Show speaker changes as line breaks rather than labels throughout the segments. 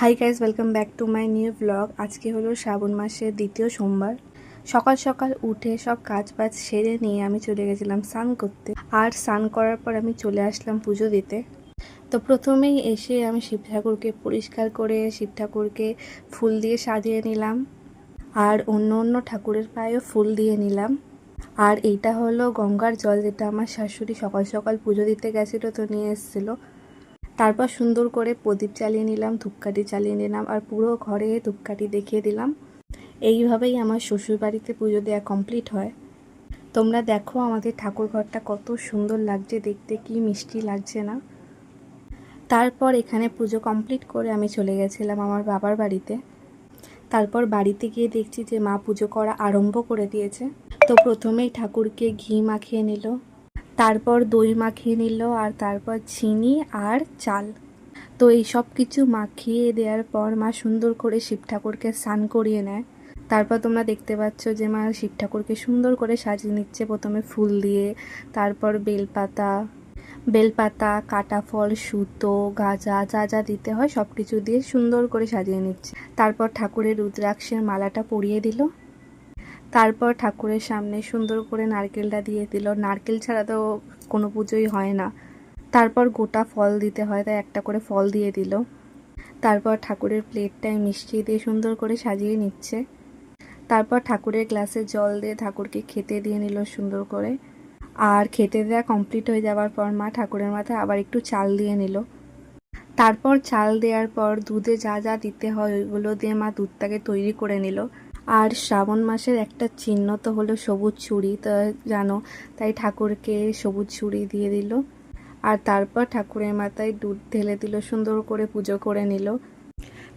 Hi guys, welcome back to my new blog. আজকে হলো শ্রাবণ মাসের দ্বিতীয় সোমবার। সকাল সকাল উঠে সব কাজ বাজ সেরে নিয়ে আমি চলে গেছিলাম স্নান করতে। আর স্নান করার পর আমি চলে আসলাম পুজো দিতে। তো প্রথমেই এসে আমি শিব ঠাকুরকে পরিষ্কার করে শিব ঠাকুরকে ফুল দিয়ে সাজিয়ে নিলাম। আর অন্য অন্য ঠাকুরের পায়েও ফুল দিয়ে নিলাম। আর এইটা হলো গঙ্গার জল, যেটা আমার শাশুড়ি সকাল সকাল পুজো দিতে গেছিলো, তো নিয়ে এসেছিলো। তারপর সুন্দর করে প্রদীপ জ্বালিয়ে নিলাম, ধূপকাঠি জ্বালিয়ে নিলাম, আর পুরো ঘরে ধূপকাঠি দেখিয়ে দিলাম। এইভাবেই আমার শ্বশুরবাড়িতে পুজো দেওয়া কমপ্লিট হয়। তোমরা দেখো আমাদের ঠাকুর ঘরটা কত সুন্দর লাগছে দেখতে, কি মিষ্টি লাগছে না। তারপর এখানে পুজো কমপ্লিট করে আমি চলে গেছিলাম আমার বাবার বাড়িতে। তারপর বাড়িতে গিয়ে দেখছি যে মা পুজো করা আরম্ভ করে দিয়েছে। তো প্রথমেই ঠাকুরকে ঘি মাখিয়ে নিল, তারপর দই মাখিয়ে নিল, আর তারপর চিনি আর চাল। তো এই সব কিছু মাখিয়ে দেওয়ার পর মা সুন্দর করে শিব ঠাকুরকে স্নান করিয়ে নেয়। তারপর তোমরা দেখতে পাচ্ছ যে মা শিব ঠাকুরকে সুন্দর করে সাজিয়ে নিচ্ছে, প্রথমে ফুল দিয়ে, তারপর বেলপাতা, কাটা ফল, সুতো, গাজা, যা যা দিতে হয় সব কিছু দিয়ে সুন্দর করে সাজিয়ে নিচ্ছে। তারপর ঠাকুরের রুদ্রাক্ষের মালাটা পরিয়ে দিল। তারপর ঠাকুরের সামনে সুন্দর করে নারকেলটা দিয়ে দিল। নারকেল ছাড়া তো কোনো পুজোই হয় না। তারপর গোটা ফল দিতে হয়, তাই একটা করে ফল দিয়ে দিল। তারপর ঠাকুরের প্লেটটায় মিষ্টি দিয়ে সুন্দর করে সাজিয়ে নিচ্ছে। তারপর ঠাকুরের গ্লাসে জল দিয়ে ঠাকুরকে খেতে দিয়ে নিল সুন্দর করে। আর খেতে দেওয়া কমপ্লিট হয়ে যাওয়ার পর মা ঠাকুরের মাথায় আবার একটু চাল দিয়ে নিল। তারপর চাল দেওয়ার পর দুধে যা যা দিতে হয় ওইগুলো দিয়ে মা দুধটাকে তৈরি করে নিল। আর শ্রাবণ মাসের একটা চিহ্ন তো হলো সবুজ চুড়ি, তো জানো, তাই ঠাকুরকে সবুজ চুড়ি দিয়ে দিল। আর তারপর ঠাকুরের মাথায় দুধ ঢেলে দিল, সুন্দর করে পুজো করে নিল।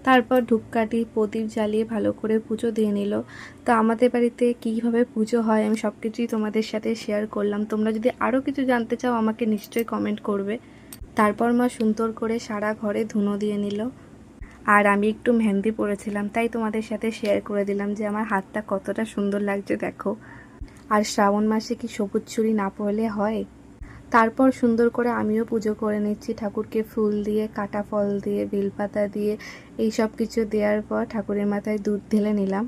তারপর ধূপকাঠি প্রদীপ জ্বালিয়ে ভালো করে পুজো দিয়ে নিল। তো আমাদের বাড়িতে কীভাবে পুজো হয় আমি সব কিছুই তোমাদের সাথে শেয়ার করলাম। তোমরা যদি আরও কিছু জানতে চাও আমাকে নিশ্চয়ই কমেন্ট করবে। তারপর মা সুন্দর করে সারা ঘরে ধুনো দিয়ে নিল। আর আমি একটু মেহেন্দি পরেছিলাম, তাই তোমাদের সাথে শেয়ার করে দিলাম যে আমার হাতটা কতটা সুন্দর লাগছে দেখো। আর শ্রাবণ মাসে কি সবুজ চুড়ি না পরলে হয়? তারপর সুন্দর করে আমিও পুজো করে নিচ্ছি, ঠাকুরকে ফুল দিয়ে, কাটা ফল দিয়ে, বেলপাতা দিয়ে, এই সব কিছু দেওয়ার পর ঠাকুরের মাথায় দুধ ঢেলে নিলাম।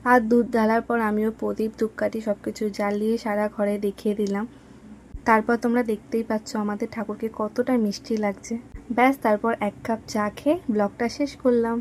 আর দুধ ঢালার পর আমিও প্রদীপ ধূপকাঠি সব কিছু জ্বালিয়ে সারা ঘরে দেখিয়ে দিলাম। তারপর তোমরা দেখতেই পাচ্ছ আমাদের ঠাকুরকে কতটা মিষ্টি লাগছে। ব্যাস, তারপর এক কাপ চা খেয়ে ব্লগটা শেষ করলাম।